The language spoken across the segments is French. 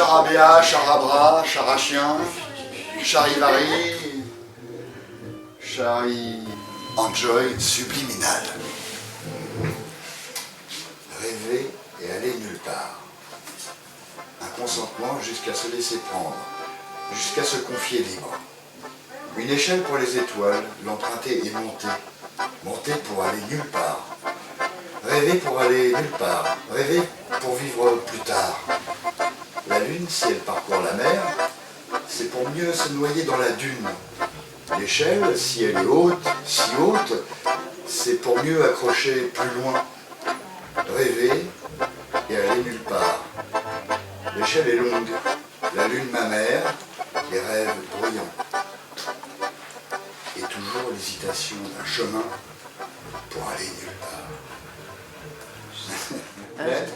charabia, charabra, charachien, charivari, chari... Enjoy subliminal. Rêver et aller nulle part. Un consentement jusqu'à se laisser prendre, jusqu'à se confier libre. Une échelle pour les étoiles, l'emprunter et monter. Monter pour aller nulle part. Rêver pour aller nulle part. Rêver pour vivre plus tard. La lune, si elle parcourt la mer, c'est pour mieux se noyer dans la dune. L'échelle, si elle est haute, si haute, c'est pour mieux accrocher plus loin. Rêver et aller nulle part. L'échelle est longue, la lune ma mère, les rêves bruyants. Et toujours l'hésitation d'un chemin pour aller nulle part. Lettre,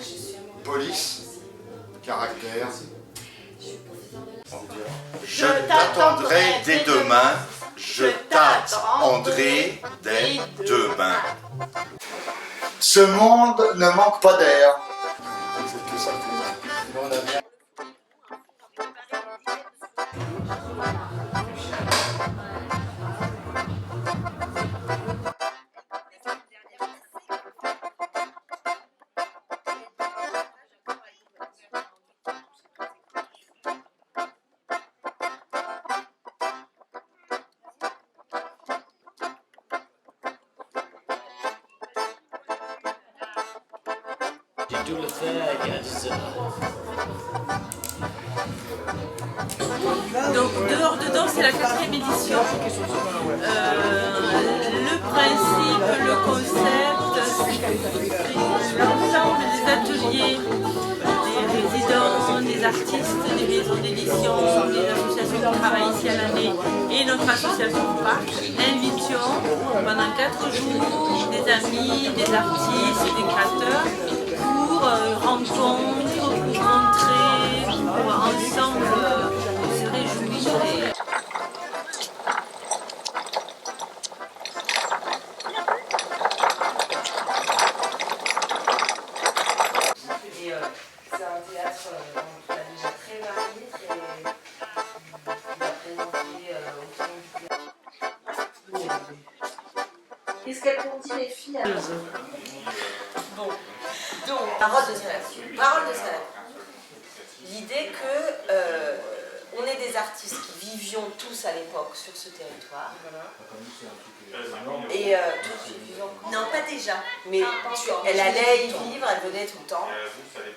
police, caractère. Je t'attendrai dès demain, je t'attendrai dès demain. Ce monde ne manque pas d'air. Donc dehors dedans, c'est la 4e édition. Le principe, le concept, l'ensemble des ateliers, des résidents, des artistes, des maisons d'édition, des associations qui travaillent ici à l'année et notre association PAC, invitions pendant 4 jours des amis, des artistes, des créateurs pour rencontres, pour montrer, pour ensemble se réjouir. C'est un théâtre déjà très varié, qui va présenter autant du théâtre. Qu'est-ce qu'elles t'ont dit les filles? Bon, donc, parole de Salade. Parole de Salade. L'idée que on est des artistes qui vivions tous à l'époque sur ce territoire. Voilà. Et non, pas déjà, mais elle allait y vivre, elle venait tout le temps.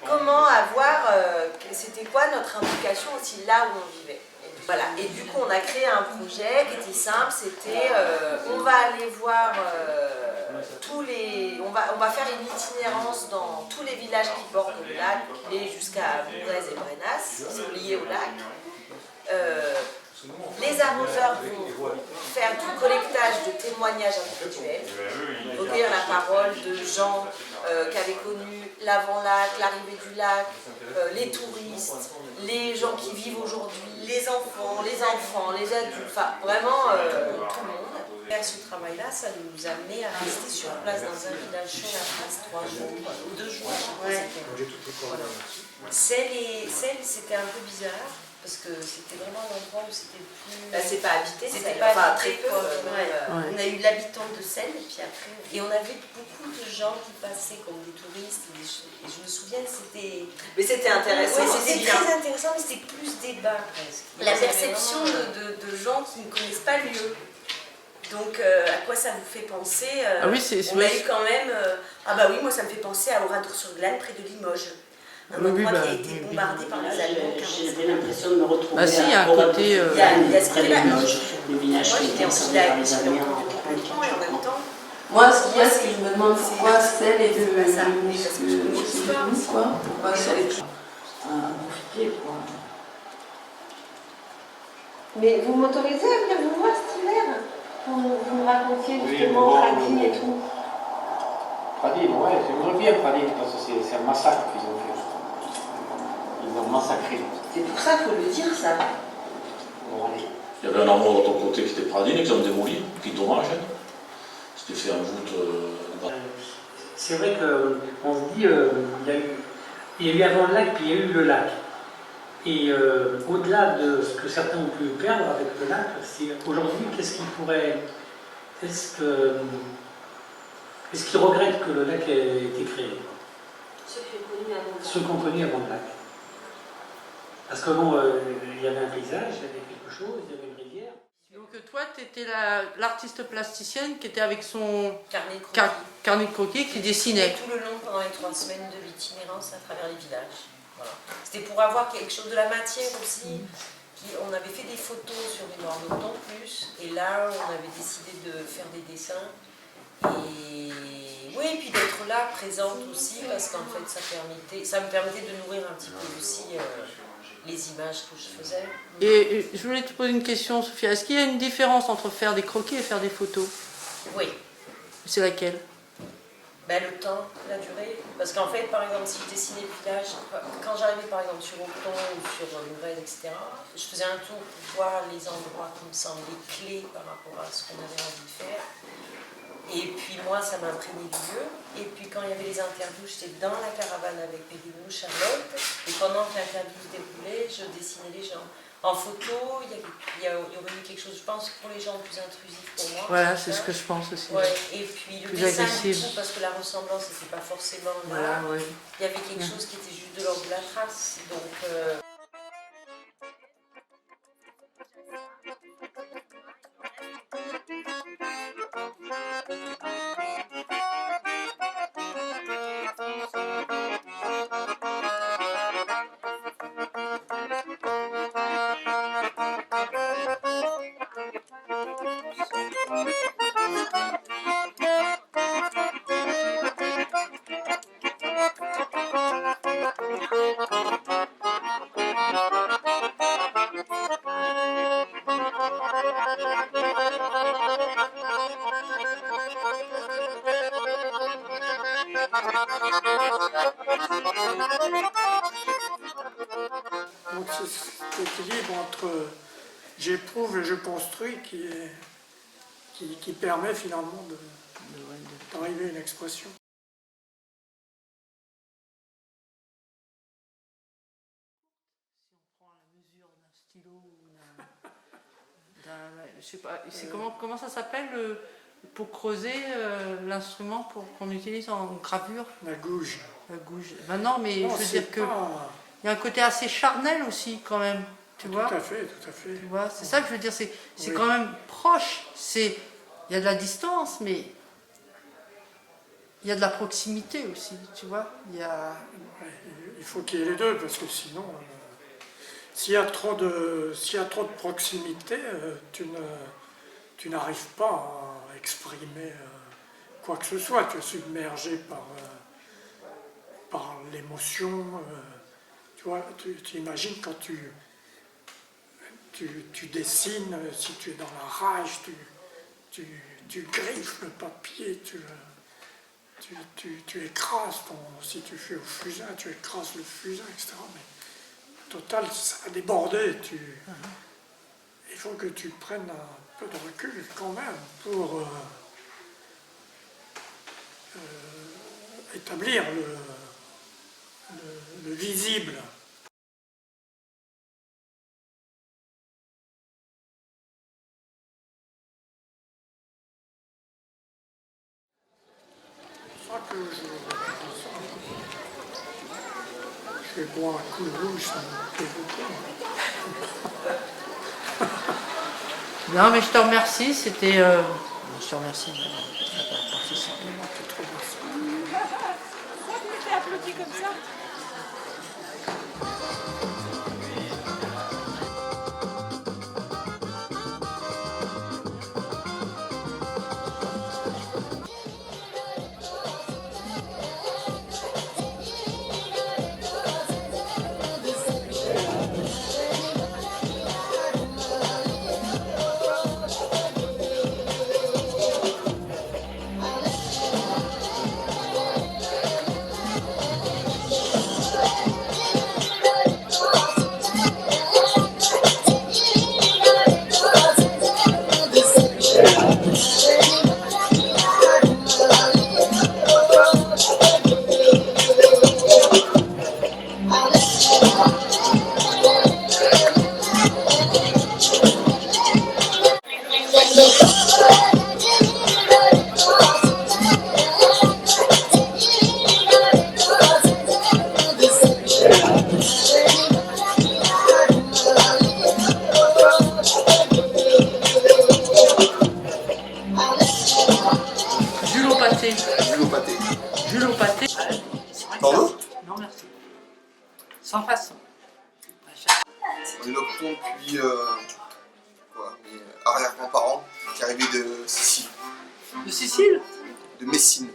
Comment avoir, c'était quoi notre implication aussi là où on vivait. Voilà. Et du coup, on a créé un projet qui était simple, c'était on va aller voir on va faire une itinérance dans tous les villages qui bordent le lac, qui est jusqu'à Bourrez et Brenas, qui sont liés au lac. Les arroseurs vont faire du collectage de témoignages individuels, recueillir la parole de gens qui avaient connu l'avant-lac, l'arrivée du lac, les touristes, les gens qui vivent aujourd'hui, les enfants, les adultes, enfin vraiment tout le monde. Faire ce travail-là, ça nous a amené à rester sur place dans un village sur la place 3 jours ou 2 jours. Ouais. Voilà. Celle, c'était un peu bizarre. Parce que c'était vraiment un endroit où c'était plus... c'est pas habité, c'était pas très peu. On a eu l'habitante de Celle, et puis après... Et on avait beaucoup de gens qui passaient comme des touristes, et je me souviens que c'était... Mais c'était intéressant. Oui, c'était très intéressant, mais c'était plus débat presque. La perception de gens qui ne connaissent pas le lieu. Donc, à quoi ça vous fait penser Ah oui, on a eu quand même... ah bah oui, moi ça me fait penser à Oradour-sur-Glane, près de Limoges. Un endroit qui a été bombardé par les Allemands. J'avais l'impression de me retrouver. Bah si, il y a un côté... Il y a ce côté-là. Le village qui était encerclé par les Allemands. Et en même temps... Moi, ce qu'il y a, c'est que je me demande pourquoi celle est de... quoi. Pourquoi celle est de... compliqué, quoi. Mais vous m'autorisez à venir vous voir cet hiver? Vous me racontiez justement Pradine et tout. Pradine, ouais, j'aimerais bien Pradine, parce que c'est un massacre qu'ils ont fait. Ils ont massacré. C'est pour ça qu'il faut le dire, ça. Bon, allez. Il y avait un amour de l'autre côté qui était Pradine, qu'ils ont démoli, qui est dommage. C'était fait en voûte. C'est vrai qu'on se dit, il y a eu avant le lac, puis il y a eu le lac. Et au-delà de ce que certains ont pu perdre avec le lac, c'est aujourd'hui, qu'est-ce qu'ils pourraient... Est-ce qu'ils regrettent que le lac ait été créé? Ceux qu'on connaît avant le lac. Parce que bon, il y avait un paysage, il y avait quelque chose, il y avait une rivière. Donc toi, tu étais l'artiste plasticienne qui était avec son Carnet de croquis. carnet de croquis qui dessinait. Tout le long pendant les 3 semaines de l'itinérance à travers les villages. Voilà. C'était pour avoir quelque chose de la matière aussi. On avait fait des photos sur des noirs d'autant plus. Et là, on avait décidé de faire des dessins. Et oui, puis d'être là, présente aussi, parce qu'en fait, ça me permettait de nourrir un petit peu aussi les images que je faisais. Et je voulais te poser une question, Sophia. Est-ce qu'il y a une différence entre faire des croquis et faire des photos? Oui. C'est laquelle? Ben, le temps, la durée. Parce qu'en fait, par exemple, si je dessinais le village, quand j'arrivais par exemple sur Auton ou sur Nouvelle, etc., je faisais un tour pour voir les endroits qui me semblaient clés par rapport à ce qu'on avait envie de faire. Et puis moi, ça m'imprégnait du lieu. Et puis quand il y avait les interviews, j'étais dans la caravane avec Périlou, Charlotte. Et pendant que l'interview se déroulait, je dessinais les gens. En photo, il y aurait eu quelque chose, je pense, pour les gens plus intrusif pour moi. Voilà, c'est ce que je pense aussi. Ouais. Et puis le plus dessin, agressif. du coup, parce que la ressemblance n'était pas forcément là. Voilà, ouais. Il y avait quelque chose qui était juste de l'ordre de la trace. Donc, Donc c'est cet équilibre entre j'éprouve et je construis qui permet finalement d'arriver à une expression. Si on prend la mesure d'un stylo je sais pas, comment ça s'appelle pour creuser l'instrument qu'on utilise en gravure? La gouge. La gouge. Ben non, mais Non, je veux dire que pas... il y a un côté assez charnel aussi quand même, tu vois. Tout à fait, tout à fait. Tu vois, c'est ça que je veux dire, c'est Oui. quand même proche. Il y a de la distance, mais il y a de la proximité aussi, tu vois. Ouais, il faut qu'il y ait les deux, parce que sinon, s'il y a trop de proximité, tu n'arrives pas à exprimer quoi que ce soit. Tu es submergé par l'émotion. Tu vois, tu imagines quand tu dessines, si tu es dans la rage, tu griffes le papier, tu écrases si tu fais au fusain, tu écrases le fusain, etc. Mais au total, ça a débordé. Il faut que tu prennes un peu de recul quand même pour établir le visible. C'est ça que je vais boire un coup de rouge, ça me plaît beaucoup. Non, mais je te remercie, c'était... Je te remercie. Pourquoi tu t'es applaudi comme ça? Passons. On est locutons depuis mes arrière-grands-parents qui arrivaient de Sicile. De Sicile? De Messine.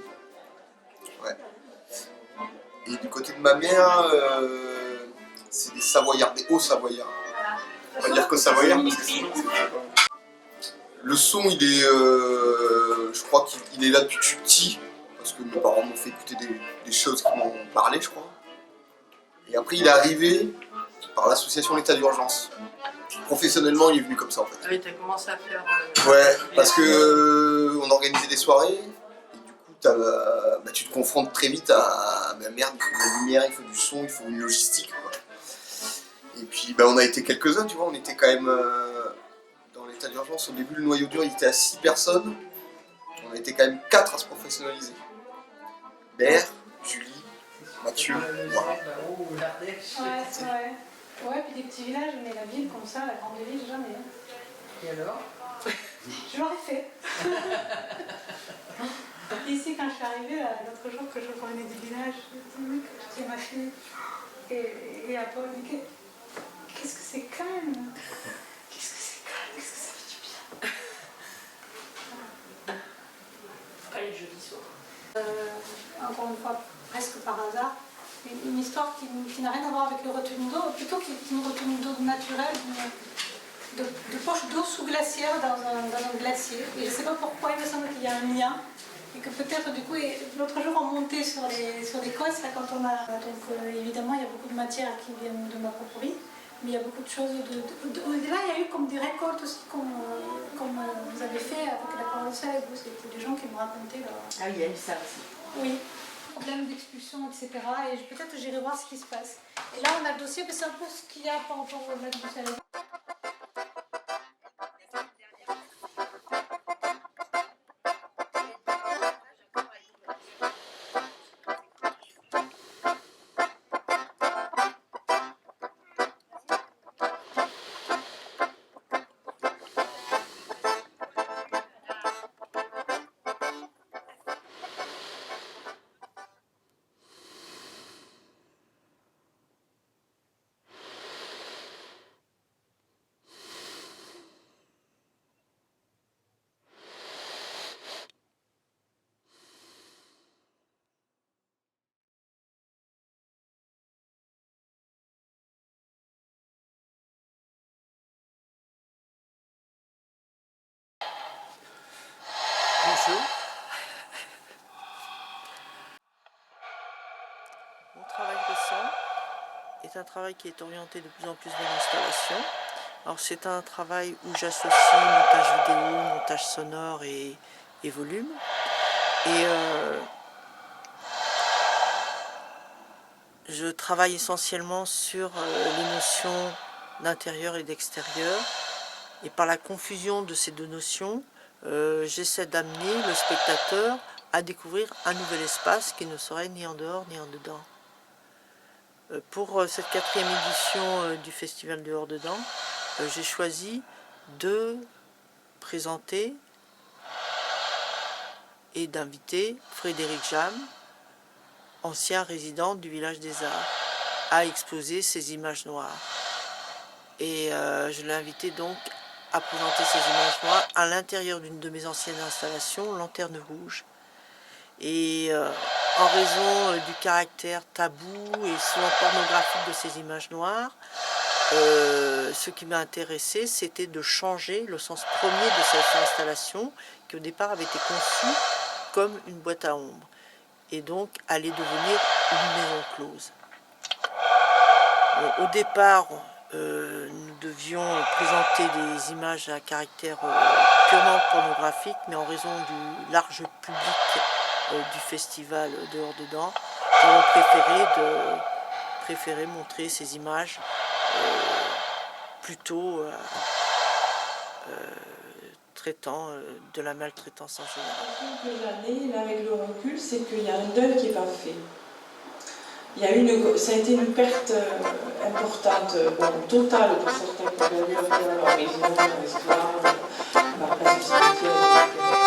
Ouais. Et du côté de ma mère, c'est des Savoyards, des Hauts-Savoyards. On va dire que Savoyards parce que le son, il est, je crois qu'il est là depuis que je suis petit, parce que mes parents m'ont fait écouter des choses qui m'ont parlé, je crois. Et après, il est arrivé par l'association L'État d'urgence. Professionnellement, il est venu comme ça en fait. Ah oui, t'as commencé à faire... Ouais, parce que on organisait des soirées, et du coup, tu te confrontes très vite à merde, il faut de la lumière, il faut du son, il faut une logistique, quoi. Et puis, on a été quelques-uns, tu vois, on était quand même dans l'état d'urgence. Au début, le noyau dur, il était à 6 personnes. On a été quand même 4 à se professionnaliser. Bert, Julie, Mathieu, moi. Ouais, c'est vrai. Ouais, puis des petits villages, mais la ville comme ça, la grande ville, jamais. Et alors? Je l'aurais fait. Ici, quand je suis arrivée, l'autre jour que je revenais du village, je dis à ma fille et à Paul, mais qu'est-ce que c'est calme? Qu'est-ce que c'est calme? Qu'est-ce que ça fait du bien? Allez, jeudi soir. Encore une fois, presque par hasard, une histoire qui n'a rien à voir avec le retenue d'eau, plutôt qu'une retenue d'eau naturelle, de poche d'eau sous glaciaire dans un glacier. Et je ne sais pas pourquoi, il me semble qu'il y a un lien. Et que peut-être, du coup, l'autre jour, on montait sur les côtes, là, quand on a... Donc, évidemment, il y a beaucoup de matières qui viennent de ma propre vie, mais il y a beaucoup de choses... Au-delà, il y a eu comme des récoltes aussi, comme vous avez fait avec la parole seule avec vous. C'était des gens qui me racontaient leur... Ah oui, il y a eu ça aussi. Oui. Problème d'expulsion, etc. Et peut-être j'irai voir ce qui se passe. Et là, on a le dossier, mais c'est un peu ce qu'il y a par rapport au lac du Salé. Bonjour. Mon travail récent est un travail qui est orienté de plus en plus vers l'installation. Alors c'est un travail où j'associe montage vidéo, montage sonore et volume. Et je travaille essentiellement sur les notions d'intérieur et d'extérieur. Et par la confusion de ces deux notions, j'essaie d'amener le spectateur à découvrir un nouvel espace qui ne serait ni en dehors ni en dedans. Pour cette 4e édition du Festival Dehors Dedans, j'ai choisi de présenter et d'inviter Frédéric Jam, ancien résident du Village des Arts, à exposer ses images noires. Et je l'ai invité donc à présenter ces images noires à l'intérieur d'une de mes anciennes installations, Lanterne Rouge. Et en raison du caractère tabou et souvent pornographique de ces images noires, ce qui m'a intéressé, c'était de changer le sens premier de cette installation, qui au départ avait été conçue comme une boîte à ombres, et donc allait devenir une maison close. Au départ, nous devions présenter des images à caractère purement pornographique, mais en raison du large public du festival Dehors Dedans, nous avons préféré montrer ces images plutôt traitant de la maltraitance en général. Quelques années, là, avec le recul, c'est qu'il y a un deuil qui n'est pas fait. Ça a été une perte importante, totale pour certains qui avaient leur maison, leur histoire, la place du cimetière, etc.